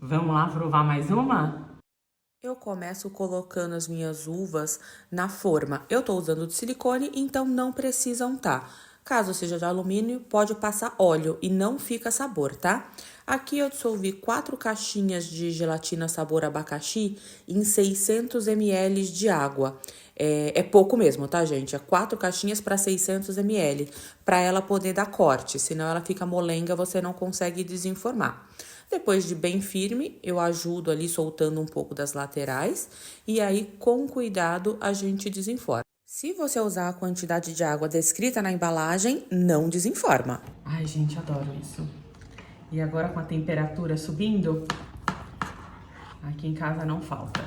Vamos lá provar mais uma? Eu começo colocando as minhas uvas na forma. Eu tô usando de silicone, então não precisa untar. Caso seja de alumínio, pode passar óleo e não fica sabor, tá? Aqui eu dissolvi 4 caixinhas de gelatina sabor abacaxi em 600 ml de água. É pouco mesmo, tá, gente? É 4 caixinhas para 600 ml, para ela poder dar corte, senão ela fica molenga, você não consegue desenformar. Depois de bem firme, eu ajudo ali soltando um pouco das laterais e aí com cuidado a gente desenforma. Se você usar a quantidade de água descrita na embalagem, não desenforma. Ai, gente, adoro isso. E agora com a temperatura subindo, aqui em casa não falta.